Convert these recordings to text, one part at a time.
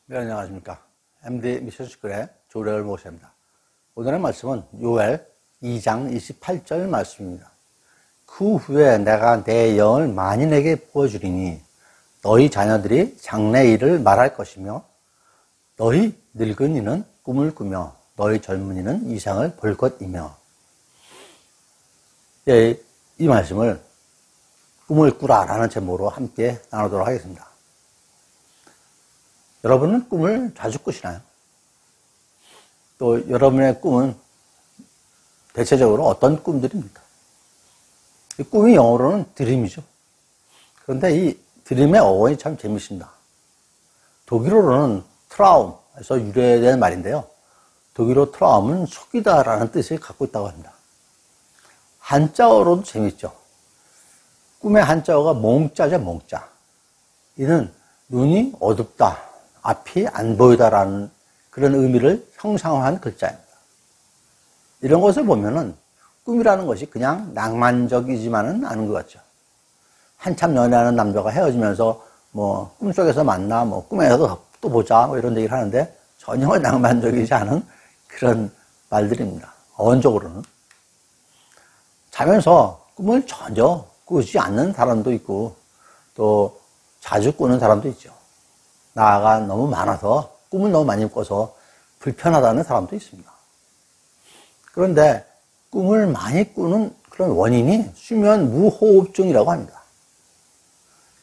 네, 안녕하십니까. MD 미션스쿨의 조례를 모십니다. 오늘의 말씀은 요엘 2장 28절 말씀입니다. 그 후에 내가 내 영을 만인에게 부어주리니 너희 자녀들이 장래 일을 말할 것이며 너희 늙은이는 꿈을 꾸며 너희 젊은이는 이상을 볼 것이며. 예, 이 말씀을 꿈을 꾸라 라는 제목으로 함께 나누도록 하겠습니다. 여러분은 꿈을 자주 꾸시나요? 또 여러분의 꿈은 대체적으로 어떤 꿈들입니까? 이 꿈이 영어로는 드림이죠. 그런데 이 드림의 어원이 참 재밌습니다. 독일어로는 트라움에서 유래된 말인데요. 독일어 트라움은 속이다라는 뜻을 갖고 있다고 합니다. 한자어로도 재밌죠. 꿈의 한자어가 몽자죠, 몽자. 이는 눈이 어둡다, 앞이 안 보이다라는 그런 의미를 형상화한 글자입니다. 이런 것을 보면은 꿈이라는 것이 그냥 낭만적이지만은 않은 것 같죠. 한참 연애하는 남자가 헤어지면서 뭐 꿈속에서 만나, 뭐 꿈에서도 또 보자, 뭐 이런 얘기를 하는데 전혀 낭만적이지 않은 그런 말들입니다. 어원적으로는. 자면서 꿈을 전혀 꾸지 않는 사람도 있고 또 자주 꾸는 사람도 있죠. 나가 너무 많아서 꿈을 너무 많이 꿔서 불편하다는 사람도 있습니다. 그런데 꿈을 많이 꾸는 그런 원인이 수면 무호흡증이라고 합니다.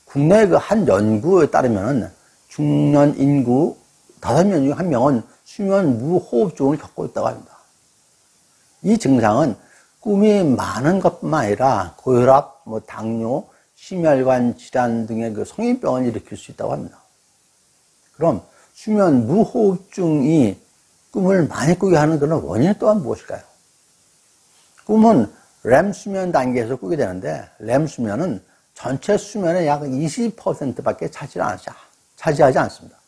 국내 그 한 연구에 따르면 중년 인구 5명 중 1명은 수면 무호흡증을 겪고 있다고 합니다. 이 증상은 꿈이 많은 것뿐만 아니라 고혈압, 당뇨, 심혈관 질환 등의 그 성인병을 일으킬 수 있다고 합니다. 그럼 수면 무호흡증이 꿈을 많이 꾸게 하는 그런 원인 또한 무엇일까요? 꿈은 렘 수면 단계에서 꾸게 되는데 렘 수면은 전체 수면의 약 20%밖에 차지하지 않습니다.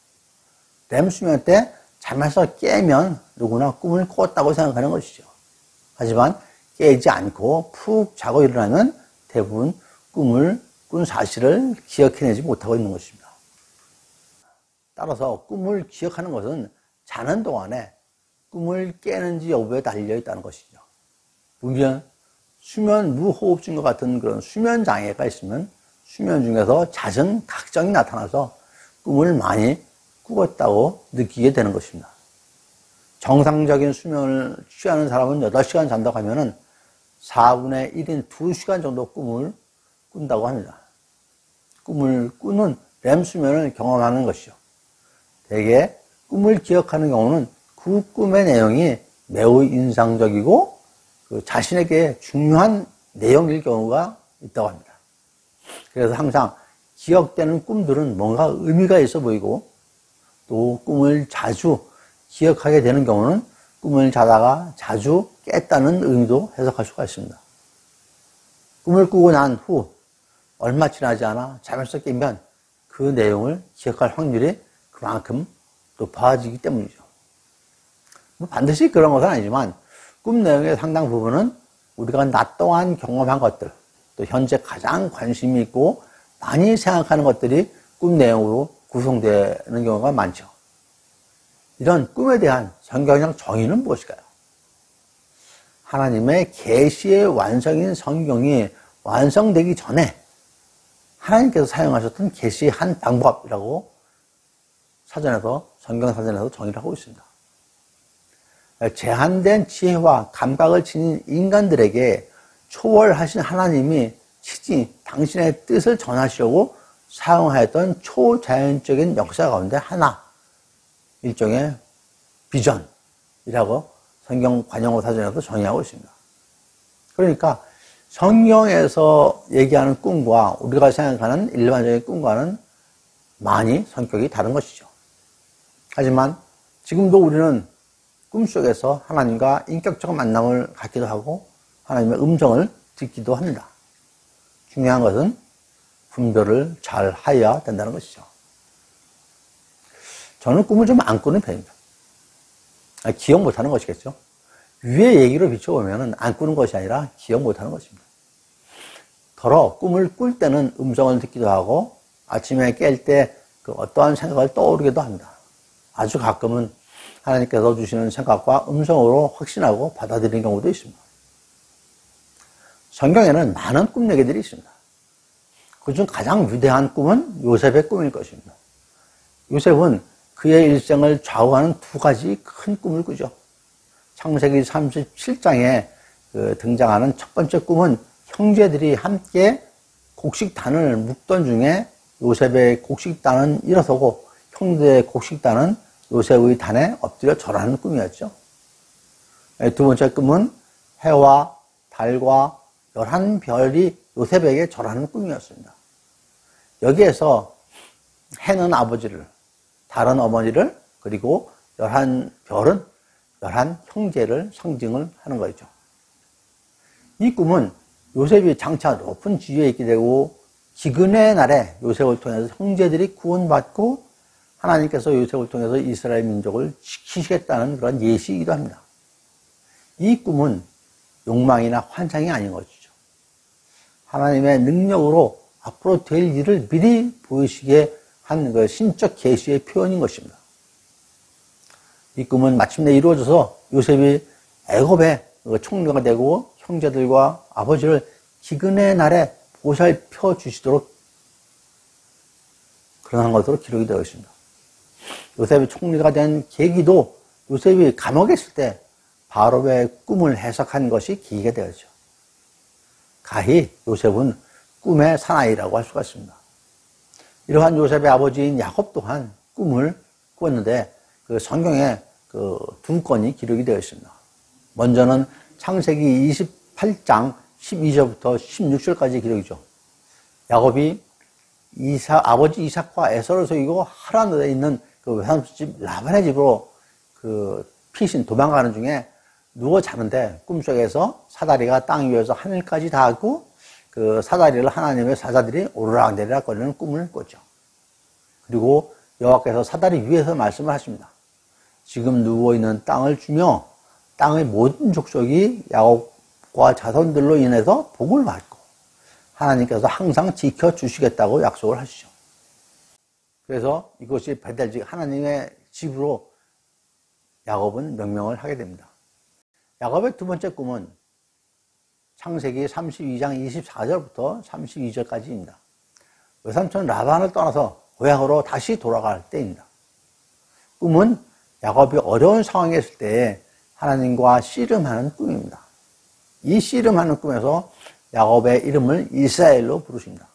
렘 수면 때 잠에서 깨면 누구나 꿈을 꿨다고 생각하는 것이죠. 하지만 깨지 않고 푹 자고 일어나면 대부분 꿈을 꾼 사실을 기억해내지 못하고 있는 것입니다. 따라서 꿈을 기억하는 것은 자는 동안에 꿈을 깨는지 여부에 달려 있다는 것이죠. 분명 수면 무호흡증과 같은 그런 수면 장애가 있으면 수면 중에서 잦은 각성이 나타나서 꿈을 많이 꾸었다고 느끼게 되는 것입니다. 정상적인 수면을 취하는 사람은 8시간 잔다고 하면은 4분의 1인 2시간 정도 꿈을 꾼다고 합니다. 꿈을 꾸는 렘 수면을 경험하는 것이죠. 대개 꿈을 기억하는 경우는 그 꿈의 내용이 매우 인상적이고 자신에게 중요한 내용일 경우가 있다고 합니다. 그래서 항상 기억되는 꿈들은 뭔가 의미가 있어 보이고 또 꿈을 자주 기억하게 되는 경우는 꿈을 자다가 자주 깼다는 의미도 해석할 수가 있습니다. 꿈을 꾸고 난 후 얼마 지나지 않아 잠에서 깨면 그 내용을 기억할 확률이 그만큼 높아지기 때문이죠. 반드시 그런 것은 아니지만 꿈 내용의 상당 부분은 우리가 낮 동안 경험한 것들, 또 현재 가장 관심이 있고 많이 생각하는 것들이 꿈 내용으로 구성되는 경우가 많죠. 이런 꿈에 대한 성경적 정의는 무엇일까요? 하나님의 계시의 완성인 성경이 완성되기 전에 하나님께서 사용하셨던 계시의 한 방법이라고 성경사전에서 정의를 하고 있습니다. 제한된 지혜와 감각을 지닌 인간들에게 초월하신 하나님이 친히 당신의 뜻을 전하시려고 사용하였던 초자연적인 역사 가운데 하나, 일종의 비전이라고 성경 관용어 사전에서 정의하고 있습니다. 그러니까 성경에서 얘기하는 꿈과 우리가 생각하는 일반적인 꿈과는 많이 성격이 다른 것이죠. 하지만 지금도 우리는 꿈속에서 하나님과 인격적 만남을 갖기도 하고 하나님의 음성을 듣기도 합니다. 중요한 것은 분별을 잘 하여야 된다는 것이죠. 저는 꿈을 좀 안 꾸는 편입니다. 기억 못하는 것이겠죠. 위의 얘기로 비춰보면 안 꾸는 것이 아니라 기억 못하는 것입니다. 더러 꿈을 꿀 때는 음성을 듣기도 하고 아침에 깰 때 그 어떠한 생각을 떠오르기도 합니다. 아주 가끔은 하나님께서 주시는 생각과 음성으로 확신하고 받아들이는 경우도 있습니다. 성경에는 많은 꿈 얘기들이 있습니다. 그중 가장 위대한 꿈은 요셉의 꿈일 것입니다. 요셉은 그의 일생을 좌우하는 두 가지 큰 꿈을 꾸죠. 창세기 37장에 등장하는 첫 번째 꿈은 형제들이 함께 곡식단을 묶던 중에 요셉의 곡식단은 일어서고 형제의 곡식단은 요셉의 단에 엎드려 절하는 꿈이었죠. 두 번째 꿈은 해와 달과 11별이 요셉에게 절하는 꿈이었습니다. 여기에서 해는 아버지를, 달은 어머니를, 그리고 11별은 11형제를 상징을 하는 거죠. 이 꿈은 요셉이 장차 높은 지위에 있게 되고 기근의 날에 요셉을 통해서 형제들이 구원받고 하나님께서 요셉을 통해서 이스라엘 민족을 지키시겠다는 그런 예시이기도 합니다. 이 꿈은 욕망이나 환상이 아닌 것이죠. 하나님의 능력으로 앞으로 될 일을 미리 보이시게 한 그 신적 계시의 표현인 것입니다. 이 꿈은 마침내 이루어져서 요셉이 애굽의 총리가 되고 형제들과 아버지를 기근의 날에 보살펴 주시도록 그러한 것으로 기록이 되어 있습니다. 요셉이 총리가 된 계기도 요셉이 감옥에 있을 때 바로의 꿈을 해석한 것이 계기가 되었죠. 가히 요셉은 꿈의 사나이라고 할 수가 있습니다. 이러한 요셉의 아버지인 야곱 또한 꿈을 꾸었는데 그 성경에 그 두 건이 기록이 되어 있습니다. 먼저는 창세기 28장 12절부터 16절까지 기록이죠. 야곱이 아버지 이삭과 에서를 속이고 하란에 있는 그 외삼촌집 라반의 집으로 그 피신 도망가는 중에 누워 자는데 꿈속에서 사다리가 땅 위에서 하늘까지 닿고 그 사다리를 하나님의 사자들이 오르락내리락 거리는 꿈을 꿨죠. 그리고 여호와께서 사다리 위에서 말씀을 하십니다. 지금 누워있는 땅을 주며 땅의 모든 족속이 야곱과 자손들로 인해서 복을 받고 하나님께서 항상 지켜주시겠다고 약속을 하시죠. 그래서 이것이 베델집 하나님의 집으로 야곱은 명명을 하게 됩니다. 야곱의 두 번째 꿈은 창세기 32장 24절부터 32절까지입니다. 외삼촌 라반을 떠나서 고향으로 다시 돌아갈 때입니다. 꿈은 야곱이 어려운 상황에 있을 때 하나님과 씨름하는 꿈입니다. 이 씨름하는 꿈에서 야곱의 이름을 이스라엘로 부르십니다.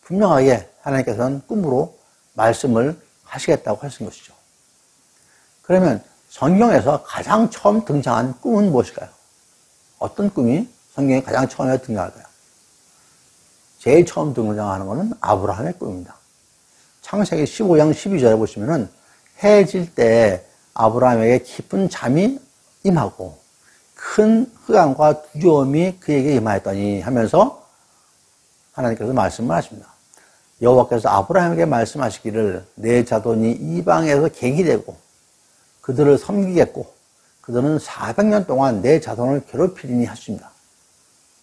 분명하게 하나님께서는 꿈으로 말씀을 하시겠다고 하신 것이죠. 그러면 성경에서 가장 처음 등장한 꿈은 무엇일까요? 어떤 꿈이 성경에 가장 처음에 등장할까요? 제일 처음 등장하는 것은 아브라함의 꿈입니다. 창세기 15장 12절에 보시면은 해 질 때 아브라함에게 깊은 잠이 임하고 큰 흑암과 두려움이 그에게 임하였더니 하면서 하나님께서 말씀을 하십니다. 여호와께서 아브라함에게 말씀하시기를 내 자손이 이방에서 객이 되고 그들을 섬기겠고 그들은 400년 동안 내 자손을 괴롭히리니 하십니다.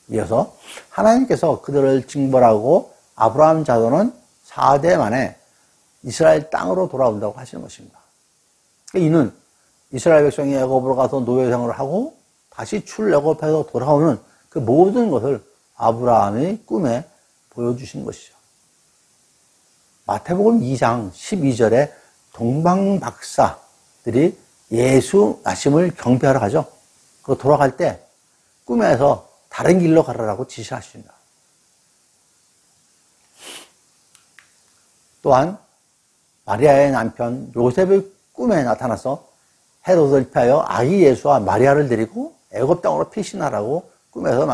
이어서 하나님께서 그들을 징벌하고 아브라함 자손은 4대 만에 이스라엘 땅으로 돌아온다고 하시는 것입니다. 이는 이스라엘 백성이 애굽으로 가서 노예 생활을 하고 다시 출애굽해서 돌아오는 그 모든 것을 아브라함의 꿈에 보여주신 것이죠. 마태복음 2장 12절에 동방박사들이 예수 나심을 경배하러 가죠. 그 돌아갈 때 꿈에서 다른 길로 가라라고 지시하십니다. 또한 마리아의 남편 요셉의 꿈에 나타나서 헤롯을 피하여 아기 예수와 마리아를 데리고 애굽 땅으로 피신하라고 꿈에서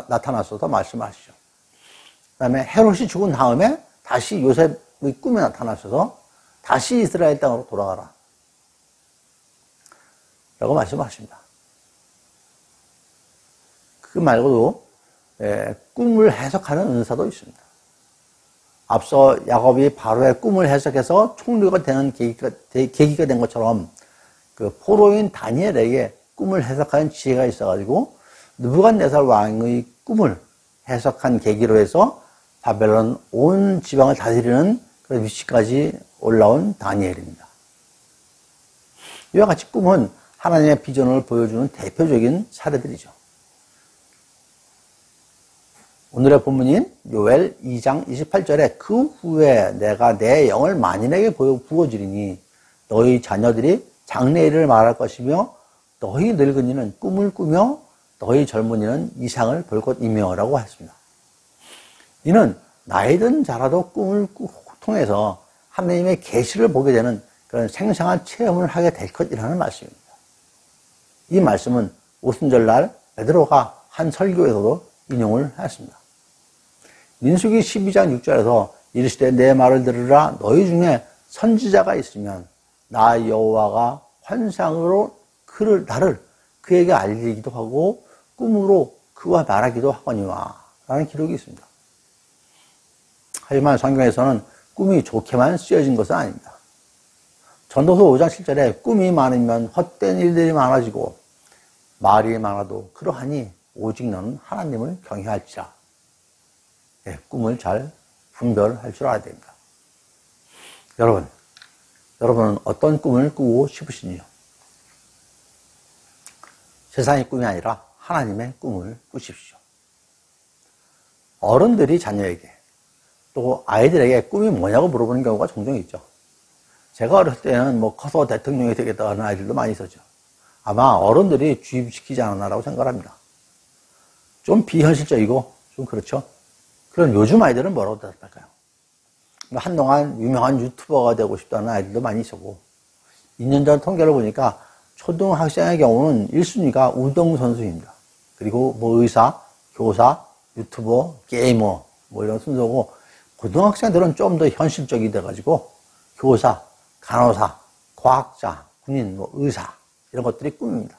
나타나서도 말씀하시죠. 그 다음에 헤롯이 죽은 다음에 다시 요셉의 꿈에 나타나셔서 다시 이스라엘 땅으로 돌아가라 라고 말씀하십니다. 그 말고도 꿈을 해석하는 은사도 있습니다. 앞서 야곱이 바로의 꿈을 해석해서 총리가 되는 계기가 된 것처럼 그 포로인 다니엘에게 꿈을 해석하는 지혜가 있어가지고 느부갓네살 왕의 꿈을 해석한 계기로 해서 바벨론 온 지방을 다스리는 그런 위치까지 올라온 다니엘입니다. 이와 같이 꿈은 하나님의 비전을 보여주는 대표적인 사례들이죠. 오늘의 본문인 요엘 2장 28절에 그 후에 내가 내 영을 만인에게 부어주리니 너희 자녀들이 장래일을 말할 것이며 너희 늙은이는 꿈을 꾸며 너희 젊은이는 이상을 볼 것이며 라고 했습니다. 이는 나이든 자라도 꿈을 통해서 하나님의 계시를 보게 되는 그런 생생한 체험을 하게 될 것이라는 말씀입니다. 이 말씀은 오순절날 베드로가 한 설교에서도 인용을 했습니다. 민수기 12장 6절에서 이르시되 내 말을 들으라 너희 중에 선지자가 있으면 나 여호와가 환상으로 나를 그에게 알리기도 하고 꿈으로 그와 말하기도 하거니와 라는 기록이 있습니다. 하지만 성경에서는 꿈이 좋게만 쓰여진 것은 아닙니다. 전도서 5장 7절에 꿈이 많으면 헛된 일들이 많아지고 말이 많아도 그러하니 오직 너는 하나님을 경외할지라. 꿈을 잘 분별할 줄 알아야 됩니다. 여러분은 어떤 꿈을 꾸고 싶으신지요? 세상의 꿈이 아니라 하나님의 꿈을 꾸십시오. 어른들이 자녀에게 또 아이들에게 꿈이 뭐냐고 물어보는 경우가 종종 있죠. 제가 어렸을 때는 커서 대통령이 되겠다는 아이들도 많이 있었죠. 아마 어른들이 주입시키지 않았나라고 생각합니다. 좀 비현실적이고 좀 그렇죠. 그럼 요즘 아이들은 뭐라고 대답할까요? 한동안 유명한 유튜버가 되고 싶다는 아이들도 많이 있었고 2년 전 통계를 보니까 초등학생의 경우는 1순위가 운동선수입니다. 그리고 의사, 교사, 유튜버, 게이머 이런 순서고 고등학생들은 좀 더 현실적이 돼가지고 교사, 간호사, 과학자, 군인, 의사 이런 것들이 꿈입니다.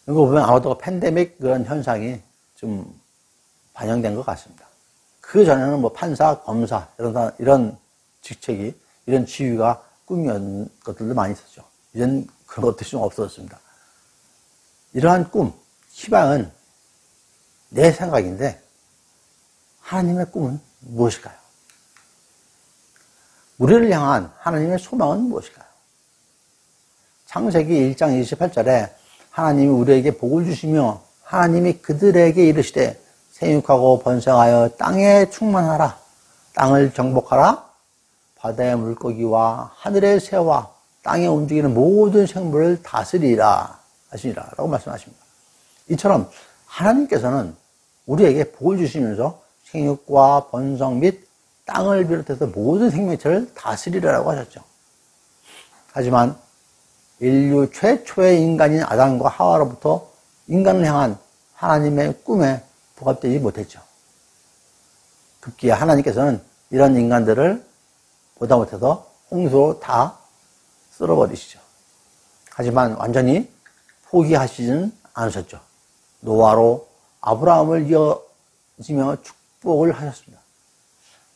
이거 보면 아마도 팬데믹 그런 현상이 좀 반영된 것 같습니다. 그 전에는 판사, 검사 이런 직책이 이런 지위가 꿈이었는 것들도 많이 있었죠. 이제는 그런 것들이 좀 없어졌습니다. 이러한 꿈, 희망은 내 생각인데 하나님의 꿈은 무엇일까요? 우리를 향한 하나님의 소망은 무엇일까요? 창세기 1장 28절에 하나님이 우리에게 복을 주시며 하나님이 그들에게 이르시되 생육하고 번성하여 땅에 충만하라. 땅을 정복하라. 바다의 물고기와 하늘의 새와 땅에 움직이는 모든 생물을 다스리라 하시니라 라고 말씀하십니다. 이처럼 하나님께서는 우리에게 복을 주시면서 생육과 번성 및 땅을 비롯해서 모든 생명체를 다스리라고 하셨죠. 하지만 인류 최초의 인간인 아담과 하와로부터 인간을 향한 하나님의 꿈에 부합되지 못했죠. 급기야 하나님께서는 이런 인간들을 보다 못해서 홍수로 다 쓸어버리시죠. 하지만 완전히 포기하시지는 않으셨죠. 노아로 아브라함을 이어지며 축복을 하셨습니다.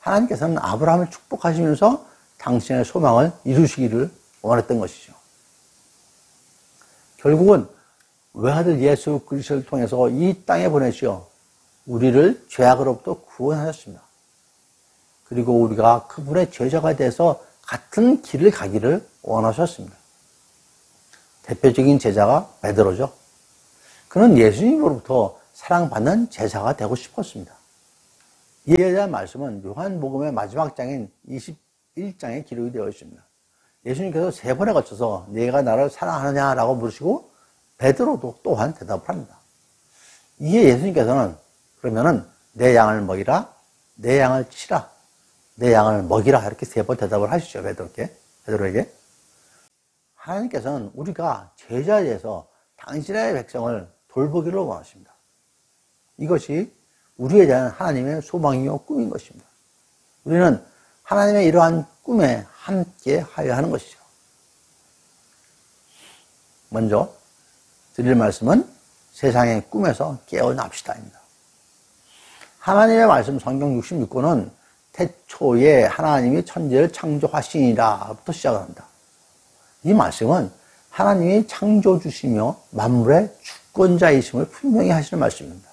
하나님께서는 아브라함을 축복하시면서 당신의 소망을 이루시기를 원했던 것이죠. 결국은 외아들 예수 그리스도를 통해서 이 땅에 보내시어 우리를 죄악으로부터 구원하셨습니다. 그리고 우리가 그분의 제자가 돼서 같은 길을 가기를 원하셨습니다. 대표적인 제자가 베드로죠. 그는 예수님으로부터 사랑받는 제자가 되고 싶었습니다. 이에 대한 말씀은 요한복음의 마지막 장인 21장에 기록이 되어 있습니다. 예수님께서 3번에 걸쳐서 네가 나를 사랑하느냐라고 물으시고 베드로도 또한 대답을 합니다. 이에 예수님께서는 그러면은 내 양을 먹이라, 내 양을 치라, 내 양을 먹이라 이렇게 3번 대답을 하시죠. 베드로에게. 하나님께서는 우리가 제자에서 당신의 백성을 돌보기를 원하십니다. 이것이 우리에 대한 하나님의 소망이요 꿈인 것입니다. 우리는 하나님의 이러한 꿈에 함께 하여야 하는 것이죠. 먼저 드릴 말씀은 세상의 꿈에서 깨어납시다입니다. 하나님의 말씀 성경 66권은 태초에 하나님이 천지를 창조하시니라부터 시작합니다. 이 말씀은 하나님이 창조주시며 만물의 주권자이심을 분명히 하시는 말씀입니다.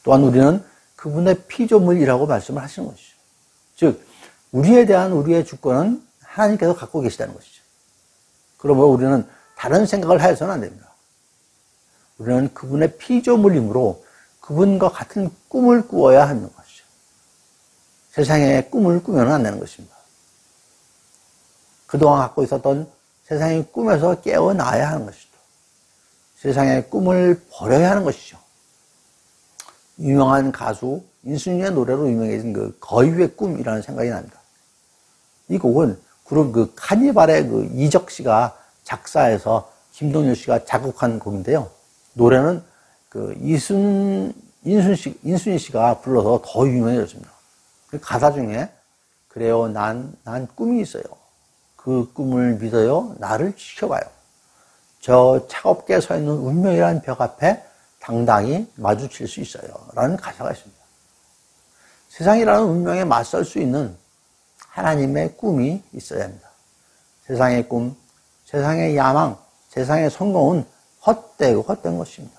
또한 우리는 그분의 피조물이라고 말씀을 하시는 것이죠. 즉 우리에 대한 우리의 주권은 하나님께서 갖고 계시다는 것이죠. 그러므로 우리는 다른 생각을 하여서는 안 됩니다. 우리는 그분의 피조물이므로 그분과 같은 꿈을 꾸어야 하는 것이죠. 세상의 꿈을 꾸면 안 되는 것입니다. 그동안 갖고 있었던 세상의 꿈에서 깨어나야 하는 것이죠. 세상의 꿈을 버려야 하는 것이죠. 유명한 가수 인순이의 노래로 유명해진 그 거위의 꿈이라는 생각이 납니다. 이 곡은 그룹 그 카니발의 그 이적 씨가 작사해서 김동률 씨가 작곡한 곡인데요. 노래는 그 인순이 씨가 불러서 더 유명해졌습니다. 그 가사 중에 그래요 난 꿈이 있어요. 그 꿈을 믿어요. 나를 지켜봐요. 저 차갑게 서 있는 운명이라는 벽 앞에 당당히 마주칠 수 있어요. 라는 가사가 있습니다. 세상이라는 운명에 맞설 수 있는 하나님의 꿈이 있어야 합니다. 세상의 꿈, 세상의 야망, 세상의 성공은 헛되고 헛된 것입니다.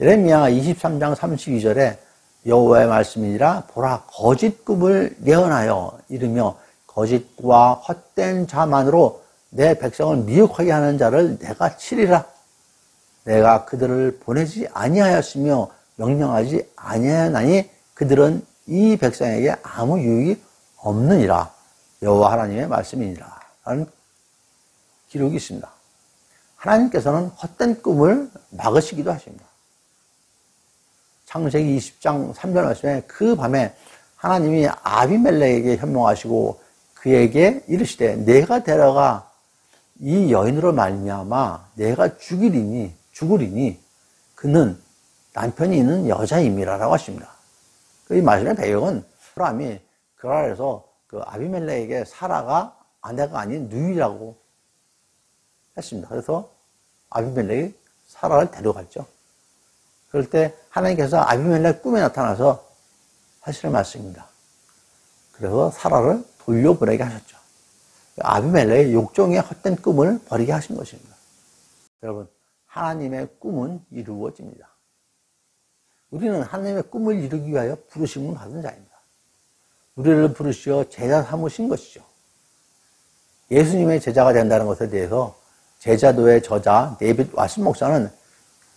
예레미야 23장 32절에 여호와의 말씀이니라 보라 거짓 꿈을 예언하여 이르며 거짓과 헛된 자만으로 내 백성을 미혹하게 하는 자를 내가 치리라. 내가 그들을 보내지 아니하였으며 명령하지 아니하였나니 그들은 이 백성에게 아무 유익이 없느니라. 여호와 하나님의 말씀이니라. 라는 기록이 있습니다. 하나님께서는 헛된 꿈을 막으시기도 하십니다. 창세기 20장 3절 말씀에 그 밤에 하나님이 아비멜렉에게 현몽하시고 그에게 이르시되 내가 데려가 이 여인으로 말미암아 내가 죽으리니 그는 남편이 있는 여자임이라라고 하십니다. 이 말씀의 배경은 아브라함이 그랄에서 그 아비멜렉에게 사라가 아내가 아닌 누이라고 했습니다. 그래서 아비멜렉이 사라를 데려갔죠. 그럴 때 하나님께서 아비멜렉 꿈에 나타나서 하시는 말씀입니다. 그래서 사라를 돌려보내게 하셨죠. 아비멜렉의 욕정의 헛된 꿈을 버리게 하신 것입니다. 여러분, 하나님의 꿈은 이루어집니다. 우리는 하나님의 꿈을 이루기 위하여 부르심을 받은 자입니다. 우리를 부르시어 제자 삼으신 것이죠. 예수님의 제자가 된다는 것에 대해서 제자도의 저자 데이빗 왓슨 목사는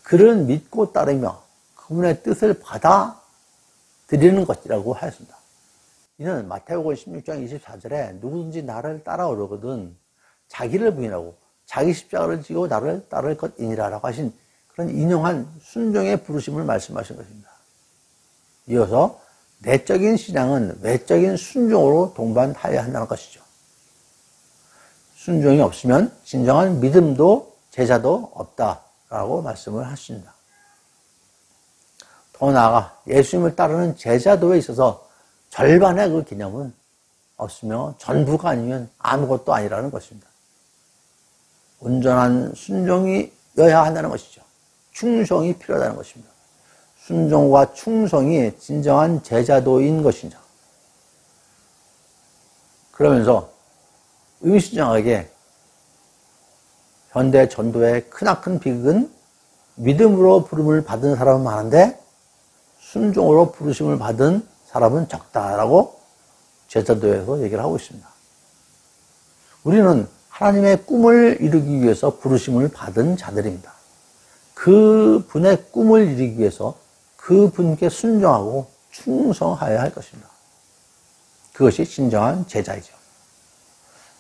그를 믿고 따르며 그분의 뜻을 받아들이는 것이라고 하였습니다. 이는 마태복음 16장 24절에 누구든지 나를 따라오려거든 자기를 부인하고 자기 십자가를 지고 나를 따를 것이니라라고 하신 그런 인용한 순종의 부르심을 말씀하신 것입니다. 이어서 내적인 신앙은 외적인 순종으로 동반하여야 한다는 것이죠. 순종이 없으면 진정한 믿음도 제자도 없다라고 말씀을 하십니다. 더 나아가 예수님을 따르는 제자도에 있어서 절반의 그 개념은 없으며 전부가 아니면 아무것도 아니라는 것입니다. 온전한 순종이어야 한다는 것이죠. 충성이 필요하다는 것입니다. 순종과 충성이 진정한 제자도인 것이죠. 그러면서 의미심장하게 현대 전도의 크나큰 비극은 믿음으로 부름을 받은 사람은 많은데 순종으로 부르심을 받은 사람은 적다라고 제자도에서 얘기를 하고 있습니다. 우리는 하나님의 꿈을 이루기 위해서 부르심을 받은 자들입니다. 그 분의 꿈을 이루기 위해서 그 분께 순종하고 충성하여야 할 것입니다. 그것이 진정한 제자이죠.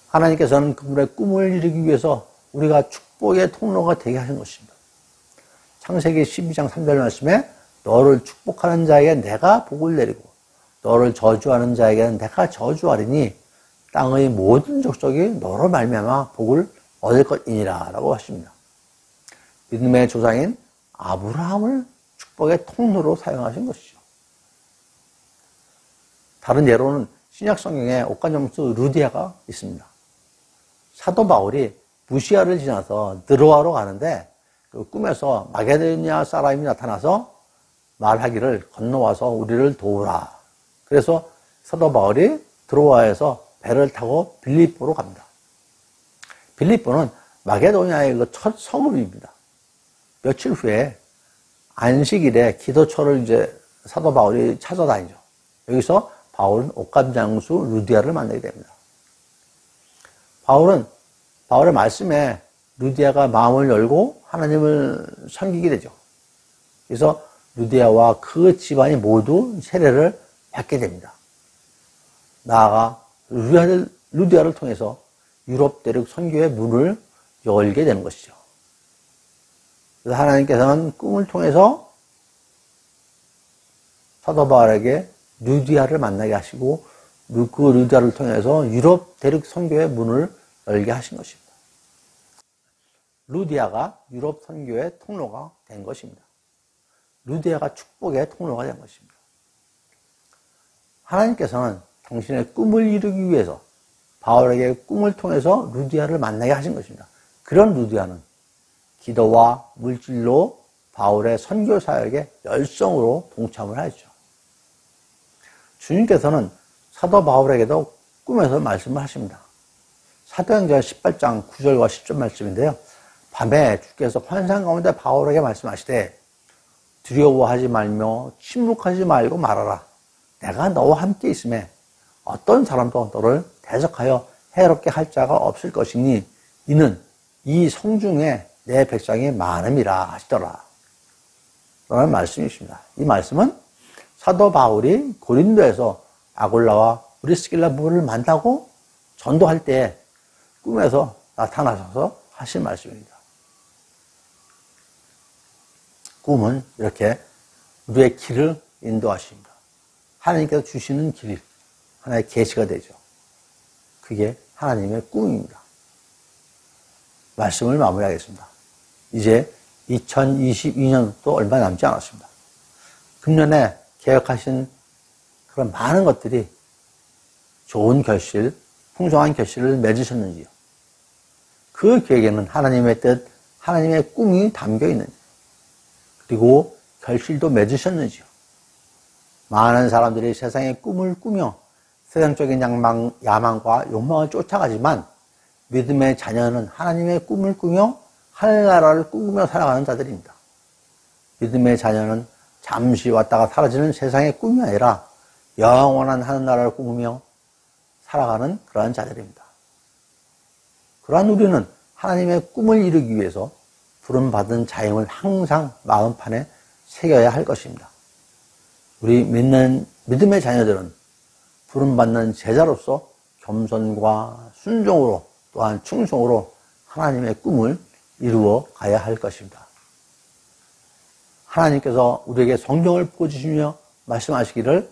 하나님께서는 그분의 꿈을 이루기 위해서 우리가 축복의 통로가 되게 하신 것입니다. 창세기 12장 3절 말씀에 너를 축복하는 자에게 내가 복을 내리고 너를 저주하는 자에게는 내가 저주하리니 땅의 모든 족속이 너로 말미암아 복을 얻을 것이니라 라고 하십니다. 믿음의 조상인 아브라함을 축복의 통로로 사용하신 것이죠. 다른 예로는 신약 성경에 옥간점수 루디아가 있습니다. 사도 바울이 무시아를 지나서 드로아로 가는데 그 꿈에서 마게도니아 사람이 나타나서 말하기를 건너와서 우리를 도우라. 그래서 사도 바울이 드로아에서 배를 타고 빌립보로 갑니다. 빌립보는 마게도니아의 그 첫 성읍입니다. 며칠 후에 안식일에 기도처를 이제 사도 바울이 찾아다니죠. 여기서 바울은 옥감장수 루디아를 만나게 됩니다. 바울의 말씀에 루디아가 마음을 열고 하나님을 섬기게 되죠. 그래서 루디아와 그 집안이 모두 세례를 받게 됩니다. 나아가 루디아를 통해서 유럽 대륙 선교의 문을 열게 되는 것이죠. 그래서 하나님께서는 꿈을 통해서 사도 바울에게 루디아를 만나게 하시고 그 루디아를 통해서 유럽 대륙 선교의 문을 열게 하신 것입니다. 루디아가 유럽 선교의 통로가 된 것입니다. 루디아가 축복의 통로가 된 것입니다. 하나님께서는 당신의 꿈을 이루기 위해서 바울에게 꿈을 통해서 루디아를 만나게 하신 것입니다. 그런 루디아는 기도와 물질로 바울의 선교 사역에 열성으로 동참을 하였죠. 주님께서는 사도 바울에게도 꿈에서 말씀을 하십니다. 사도행전 18장 9절과 10절 말씀인데요. 밤에 주께서 환상 가운데 바울에게 말씀하시되 두려워하지 말며 침묵하지 말고 말하라. 내가 너와 함께 있음에 어떤 사람도 너를 대적하여 해롭게 할 자가 없을 것이니 이는 이 성중에 내 백성이 많음이라 하시더라. 라는 말씀이십니다. 이 말씀은 사도 바울이 고린도에서 아골라와 브리스길라 부부를 만나고 전도할 때 꿈에서 나타나셔서 하신 말씀입니다. 꿈은 이렇게 우리의 길을 인도하십니다. 하나님께서 주시는 길, 하나의 계시가 되죠. 그게 하나님의 꿈입니다. 말씀을 마무리하겠습니다. 이제 2022년도 얼마 남지 않았습니다. 금년에 계획하신 그런 많은 것들이 좋은 결실, 풍성한 결실을 맺으셨는지요? 그 계획에는 하나님의 뜻, 하나님의 꿈이 담겨 있는지, 그리고 결실도 맺으셨는지요? 많은 사람들이 세상의 꿈을 꾸며 세상적인 야망과 욕망을 쫓아가지만 믿음의 자녀는 하나님의 꿈을 꾸며 하늘나라를 꿈꾸며 살아가는 자들입니다. 믿음의 자녀는 잠시 왔다가 사라지는 세상의 꿈이 아니라 영원한 하늘나라를 꿈꾸며 살아가는 그러한 자들입니다. 그러한 우리는 하나님의 꿈을 이루기 위해서 부름받은 자임을 항상 마음판에 새겨야 할 것입니다. 우리 믿음의 자녀들은 부름받는 제자로서 겸손과 순종으로 또한 충성으로 하나님의 꿈을 이루어 가야 할 것입니다. 하나님께서 우리에게 성경을 부어주시며 말씀하시기를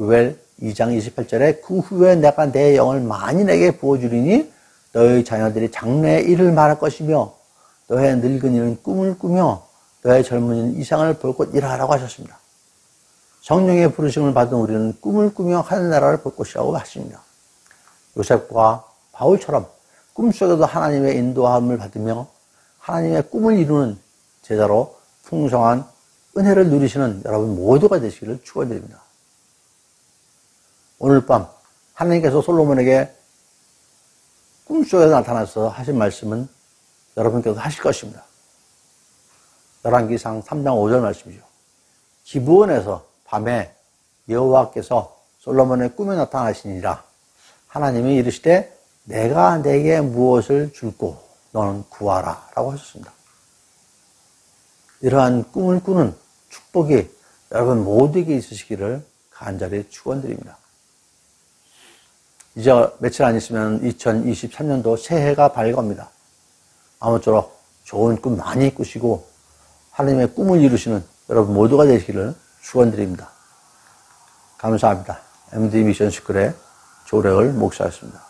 요엘 2장 28절에 그 후에 내가 내 영을 만인에게 부어주리니 너희 자녀들이 장래의 일을 말할 것이며 너의 늙은이는 꿈을 꾸며 너의 젊은이는 이상을 볼 것이라 라고 하셨습니다. 성령의 부르심을 받은 우리는 꿈을 꾸며 하늘나라를 볼 것이라고 하십니다. 요셉과 바울처럼 꿈속에도 하나님의 인도함을 받으며 하나님의 꿈을 이루는 제자로 풍성한 은혜를 누리시는 여러분 모두가 되시기를 축원드립니다. 오늘 밤 하나님께서 솔로몬에게 꿈속에서 나타나서 하신 말씀은 여러분께서 하실 것입니다. 열왕기상 3장 5절 말씀이죠. 기브온에서 밤에 여호와께서 솔로몬의 꿈에 나타나시니라. 하나님이 이르시되 내가 내게 무엇을 줄꼬 너는 구하라 라고 하셨습니다. 이러한 꿈을 꾸는 축복이 여러분 모두에게 있으시기를 간절히 축원드립니다. 이제 며칠 안 있으면 2023년도 새해가 밝아옵니다. 아무쪼록 좋은 꿈 많이 꾸시고 하나님의 꿈을 이루시는 여러분 모두가 되시기를 축원드립니다. 감사합니다. MD 미션 스쿨의 조래을 목사였습니다.